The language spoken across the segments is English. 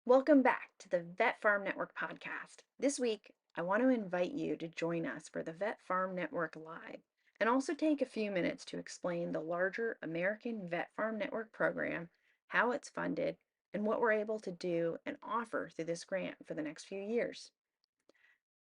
Welcome back to the Vet Farm Network podcast. This week, I want to invite you to join us for the Vet Farm Network Live and also take a few minutes to explain the larger American Vet Farm Network program, how it's funded, and what we're able to do and offer through this grant for the next few years.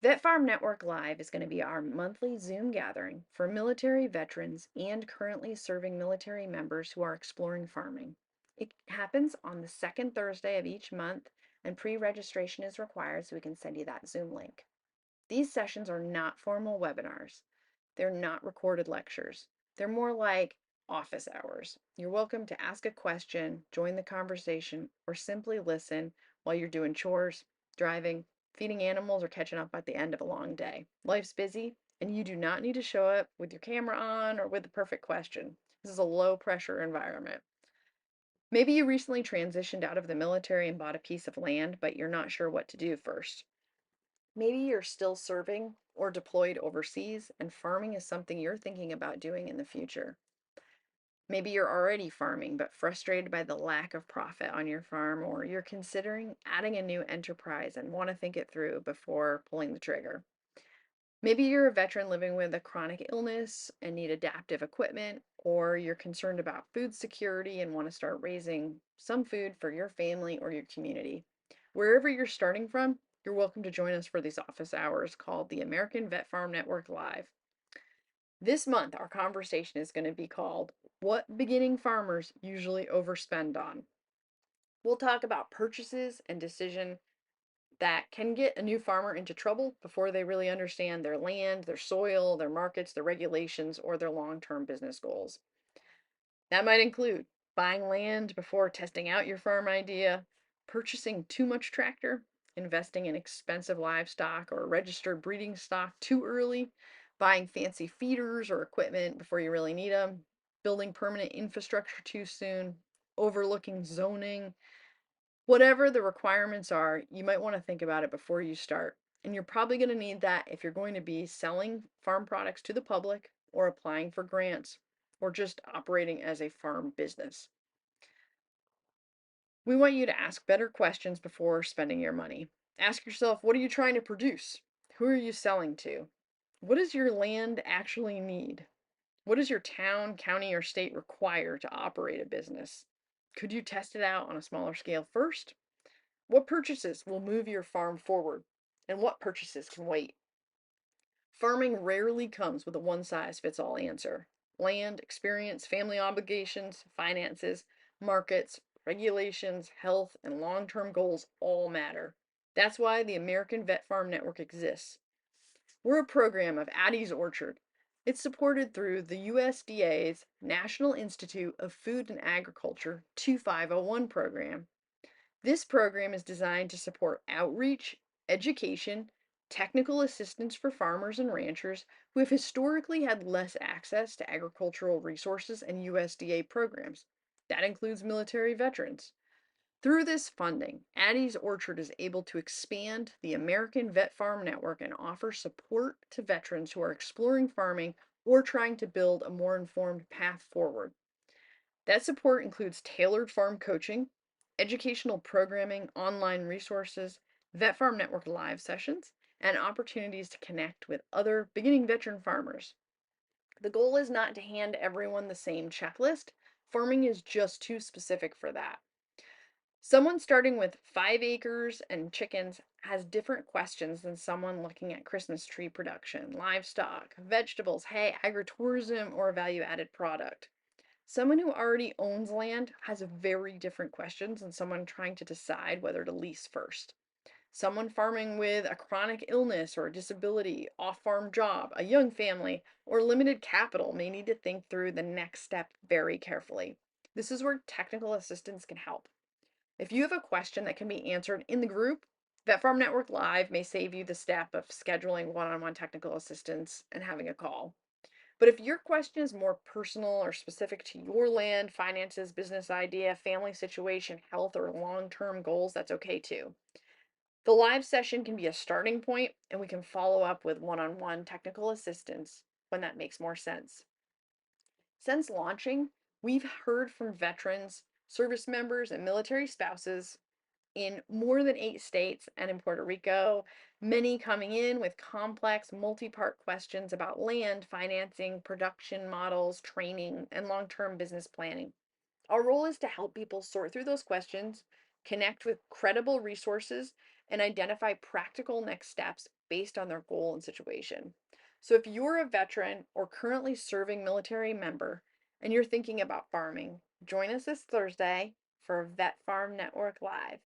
Vet Farm Network Live is going to be our monthly Zoom gathering for military veterans and currently serving military members who are exploring farming. It happens on the second Thursday of each month, and pre-registration is required so we can send you that Zoom link. These sessions are not formal webinars. They're not recorded lectures. They're more like office hours. You're welcome to ask a question, join the conversation, or simply listen while you're doing chores, driving, feeding animals, or catching up at the end of a long day. Life's busy, and you do not need to show up with your camera on or with the perfect question. This is a low pressure environment. Maybe you recently transitioned out of the military and bought a piece of land, but you're not sure what to do first. Maybe you're still serving or deployed overseas, and farming is something you're thinking about doing in the future. Maybe you're already farming but frustrated by the lack of profit on your farm, or you're considering adding a new enterprise and want to think it through before pulling the trigger. Maybe you're a veteran living with a chronic illness and need adaptive equipment, or you're concerned about food security and want to start raising some food for your family or your community. Wherever you're starting from, you're welcome to join us for these office hours called the American Vet Farm Network Live. This month, our conversation is going to be called What Beginning Farmers Usually Overspend On. We'll talk about purchases and decision that can get a new farmer into trouble before they really understand their land, their soil, their markets, their regulations, or their long-term business goals. That might include buying land before testing out your farm idea, purchasing too much tractor, investing in expensive livestock or registered breeding stock too early, buying fancy feeders or equipment before you really need them, building permanent infrastructure too soon, overlooking zoning. Whatever the requirements are, you might want to think about it before you start. And you're probably going to need that if you're going to be selling farm products to the public or applying for grants or just operating as a farm business. We want you to ask better questions before spending your money. Ask yourself, what are you trying to produce? Who are you selling to? What does your land actually need? What does your town, county, or state require to operate a business? Could you test it out on a smaller scale first? What purchases will move your farm forward, and what purchases can wait? Farming rarely comes with a one-size-fits-all answer. Land, experience, family obligations, finances, markets, regulations, health, and long-term goals all matter. That's why the American Vet Farm Network exists. We're a program of Addie's Orchard. It's supported through the USDA's National Institute of Food and Agriculture 2501 program. This program is designed to support outreach, education, technical assistance for farmers and ranchers who have historically had less access to agricultural resources and USDA programs. That includes military veterans. Through this funding, Addie's Orchard is able to expand the American Vet Farm Network and offer support to veterans who are exploring farming or trying to build a more informed path forward. That support includes tailored farm coaching, educational programming, online resources, Vet Farm Network live sessions, and opportunities to connect with other beginning veteran farmers. The goal is not to hand everyone the same checklist. Farming is just too specific for that. Someone starting with 5 acres and chickens has different questions than someone looking at Christmas tree production, livestock, vegetables, hay, agritourism, or a value added product. Someone who already owns land has very different questions than someone trying to decide whether to lease first. Someone farming with a chronic illness or a disability, off-farm job, a young family, or limited capital may need to think through the next step very carefully. This is where technical assistance can help. If you have a question that can be answered in the group, Vet Farm Network Live may save you the step of scheduling one-on-one technical assistance and having a call. But if your question is more personal or specific to your land, finances, business idea, family situation, health, or long-term goals, that's okay too. The live session can be a starting point, and we can follow up with one-on-one technical assistance when that makes more sense. Since launching, we've heard from veterans, service members, and military spouses in more than 8 states and in Puerto Rico, many coming in with complex, multi-part questions about land, financing, production models, training, and long-term business planning. Our role is to help people sort through those questions, connect with credible resources, and identify practical next steps based on their goal and situation. So, if you're a veteran or currently serving military member and you're thinking about farming, join us this Thursday for Vet Farm Network Live.